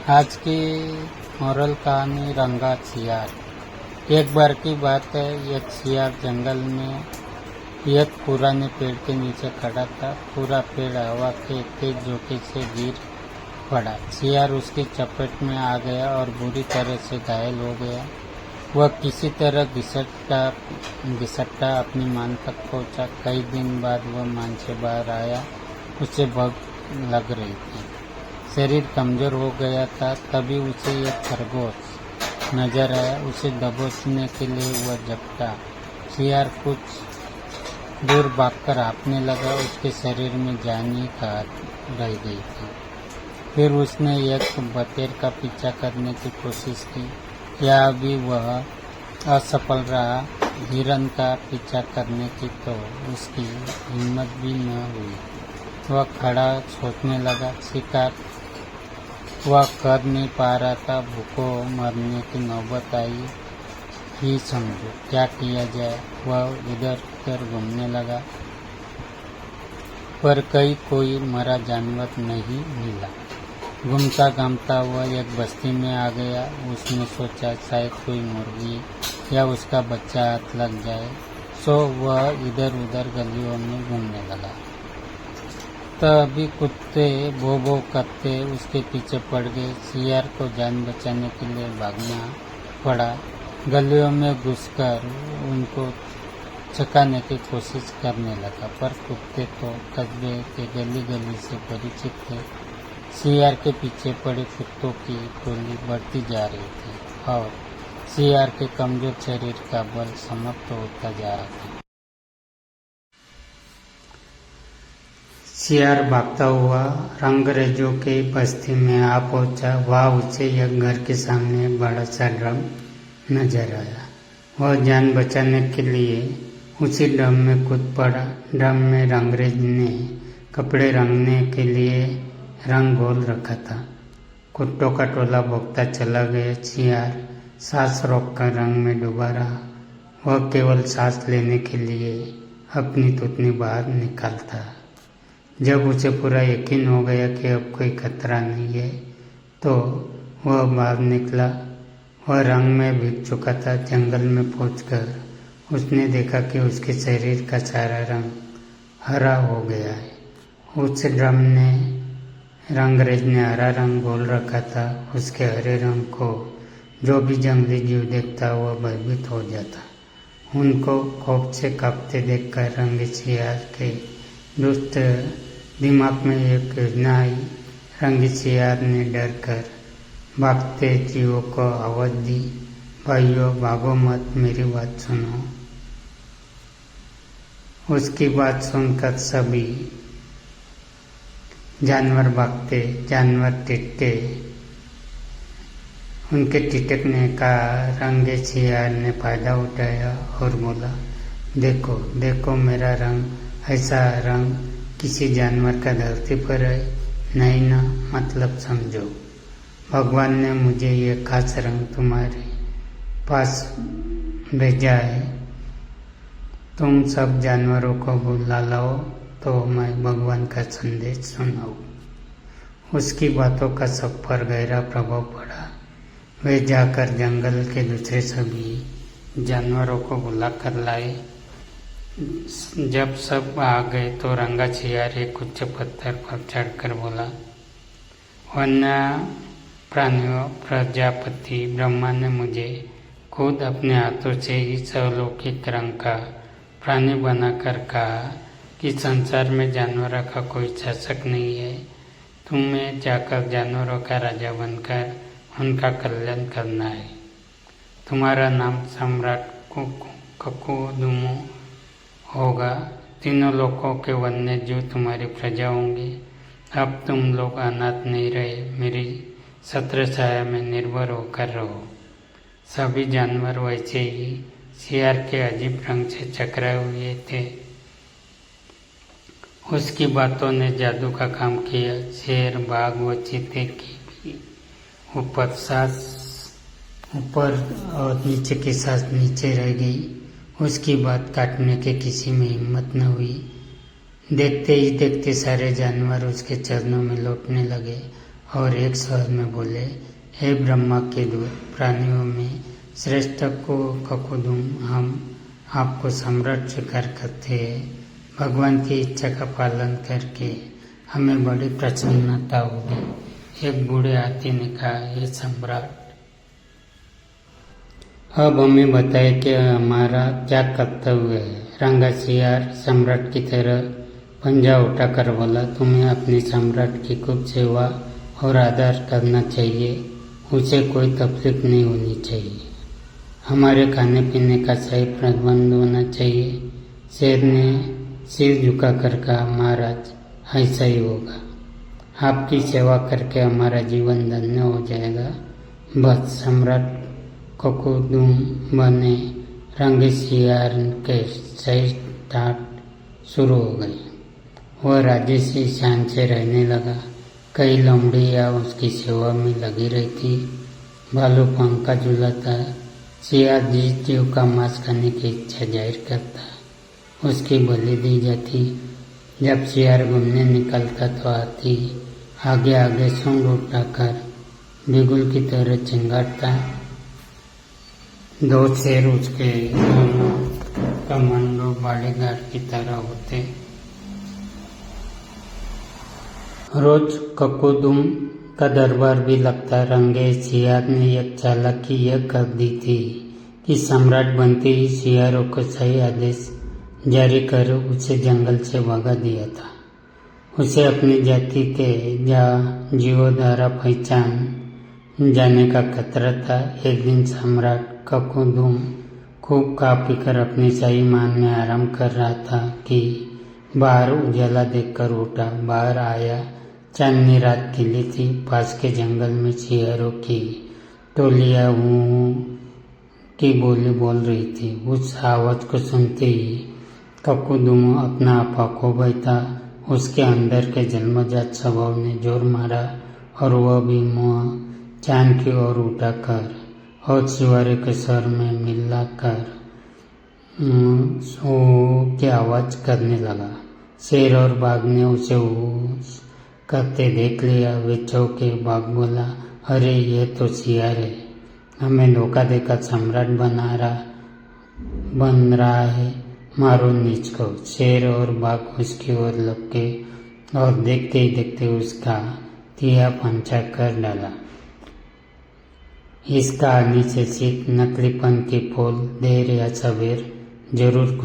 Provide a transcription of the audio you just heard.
आज की मोरल कहानी रंगा सियार। एक बार की बात है, एक सियार जंगल में एक पुराने पेड़ के नीचे खड़ा था। पूरा पेड़ हवा के तेज झोंके से गिर पड़ा। सियार उसकी चपेट में आ गया और बुरी तरह से घायल हो गया। वह किसी तरह घिसटता अपनी मान तक पहुंचा। कई दिन बाद वह मान से बाहर आया। उसे भूख लग रही थी, शरीर कमजोर हो गया था। तभी उसे एक खरगोश नजर आया। उसे दबोचने के लिए वह झपटा। सियार कुछ दूर भागकर हाँफने लगा। उसके शरीर में जान ही रह गई थी। फिर उसने एक बटेर का पीछा करने की कोशिश की, या भी वह असफल रहा। हिरन का पीछा करने की तो उसकी हिम्मत भी न हुई। वह खड़ा सोचने लगा, शिकार वह कर नहीं पा रहा था। भूखों मरने की नौबत आई ही समझो, क्या किया जाए। वह इधर उधर घूमने लगा, पर कहीं कोई मरा जानवर नहीं मिला। घूमता घूमता वह एक बस्ती में आ गया। उसने सोचा शायद कोई मुर्गी या उसका बच्चा हाथ लग जाए। सो वह इधर उधर गलियों में घूमने लगा। तभी कुत्ते भौ भौ करते उसके पीछे पड़ गए। सियार को जान बचाने के लिए भागना पड़ा। गलियों में घुसकर उनको छकाने की कोशिश करने लगा, पर कुत्ते तो कस्बे के गली गली से परिचित थे। सियार के पीछे पड़े कुत्तों की टोली बढ़ती जा रही थी और सियार के कमजोर शरीर का बल समाप्त होता जा रहा था। सियार भागता हुआ रंगरेजों के बस्ती में आ पहुंचा। वहां उसे एक घर के सामने बड़ा सा ड्रम नजर आया। वह जान बचाने के लिए उसी ड्रम में कूद पड़ा। ड्रम में रंगरेज ने कपड़े रंगने के लिए रंग घोल रखा था। कुत्तों का टोला भोगता चला गया। सियार सांस रोककर रंग में डूबा रहा। वह केवल सांस लेने के लिए अपनी थूथनी बाहर निकालता। जब उसे पूरा यकीन हो गया कि अब कोई खतरा नहीं है, तो वह बाहर निकला। वह रंग में भीग चुका था। जंगल में पहुंचकर उसने देखा कि उसके शरीर का सारा रंग हरा हो गया है। उस ड्रम ने रंगरेज ने हरा रंग घोल रखा था। उसके हरे रंग को जो भी जंगली जीव देखता वह भयभीत हो जाता। उनको खौफ से कांपते देखकर रंगे सियार के दुष्ट दिमाग में एक योजना आई। रंगी सियार ने डर कर भागते जीवों को आवाज दी, भाइयों भागो मत, मेरी बात सुनो। उसकी बात सुनकर सभी जानवर भागते, जानवर टिटके। उनके टिटकने का रंगे सियार ने फायदा उठाया और बोला, देखो देखो मेरा रंग, ऐसा रंग किसी जानवर का धरती पर है नहीं ना, मतलब समझो। भगवान ने मुझे ये खास रंग तुम्हारे पास भेजा है। तुम सब जानवरों को बुला लाओ तो मैं भगवान का संदेश सुनाऊं। उसकी बातों का सब पर गहरा प्रभाव पड़ा। वे जाकर जंगल के दूसरे सभी जानवरों को बुला कर लाए। जब सब आ गए तो रंगा सियार एक उच्च पत्थर पर चढ़कर बोला, वन्य प्राणियों प्रजापति ब्रह्मा ने मुझे खुद अपने हाथों से इस अलौकिक रंग का प्राणी बनाकर कहा कि संसार में जानवरों का कोई शासक नहीं है। तुम्हें जाकर जानवरों का राजा बनकर उनका कल्याण करना है। तुम्हारा नाम सम्राट ककुदुमु होगा। तीनों लोकों के वन्य जीव तुम्हारी प्रजा होंगे। अब तुम लोग अनाथ नहीं रहे, मेरी छत्र छाया में निर्भर होकर रहो। सभी जानवर वैसे ही सियार के अजीब रंग से चकराए हुए थे। उसकी बातों ने जादू का काम किया। शेर, बाघ व चीते की भी ऊपर और नीचे की सांस नीचे रह गई। उसकी बात काटने के किसी में हिम्मत न हुई। देखते ही देखते सारे जानवर उसके चरणों में लौटने लगे और एक स्वर में बोले, हे ब्रह्मा के दूत, प्राणियों में श्रेष्ठ को ककुदुम, हम आपको सम्राट स्वीकार करते हैं। भगवान की इच्छा का पालन करके हमें बड़ी प्रसन्नता होगी। एक बूढ़े हाथी ने कहा, हे सम्राट, अब हमें बताए कि हमारा क्या कर्तव्य है। रंगासियार सम्राट की तरह पंजा उठाकर बोला, तुम्हें अपने सम्राट की खूब सेवा और आदर करना चाहिए, उसे कोई तकलीफ नहीं होनी चाहिए। हमारे खाने पीने का सही प्रबंध होना चाहिए। शेर ने सिर झुकाकर कहा, महाराज, ऐसा ही होगा। आपकी सेवा करके हमारा जीवन धन्य हो जाएगा। बस सम्राट ककुदुम बने रंगसियार के सही ठाट शुरू हो गई। वह राज्य से शान से रहने लगा। कई लोमड़ियाँ उसकी सेवा में लगी रहती। भालू पंखा झूलाता। सियार जिस जीव का मांस खाने की इच्छा जाहिर करता, उसकी बलि दी जाती। जब सियार घूमने निकलता तो हाथी आगे आगे सूंड उठाकर बिगुल की तरह चिंगारता। दो शेर उसके दोनों कमांडो बॉडीगार्ड की तरह होते। रोज ककुदुम का दरबार भी लगता। रंगसियार ने एक चालाकी यह कर दी थी कि सम्राट बनते ही सियारों को सही आदेश जारी कर उसे जंगल से भगा दिया था। उसे अपनी जाति के जीवों द्वारा पहचान जाने का खतरा था। एक दिन सम्राट ककुदुम खूब खा पीकर अपनी शाही मान में आराम कर रहा था कि बाहर उजाला देखकर उठा। बाहर आया, चांदनी रात खिली थी। पास के जंगल में सियारों की टोलियां की बोली बोल रही थी। उस आवाज को सुनते ही ककुदुम अपना आपा खो बैठा। उसके अंदर के जन्मजात स्वभाव ने जोर मारा और वह भी मुँह चांद की ओर उठाकर और सिवारे के स्वर में मिलाकर सो की आवाज करने लगा। शेर और बाघ ने उसे करते देख लिया। वे चौंके। बाघ बोला, अरे ये तो सियार है, हमें धोखा देकर सम्राट बन रहा है, मारो नीच को। शेर और बाघ उसकी ओर लपके और देखते ही देखते उसका तिया पंचा कर डाला। इस कहानी से सीख, नकलीपन की पोल देर या सवेर जरूर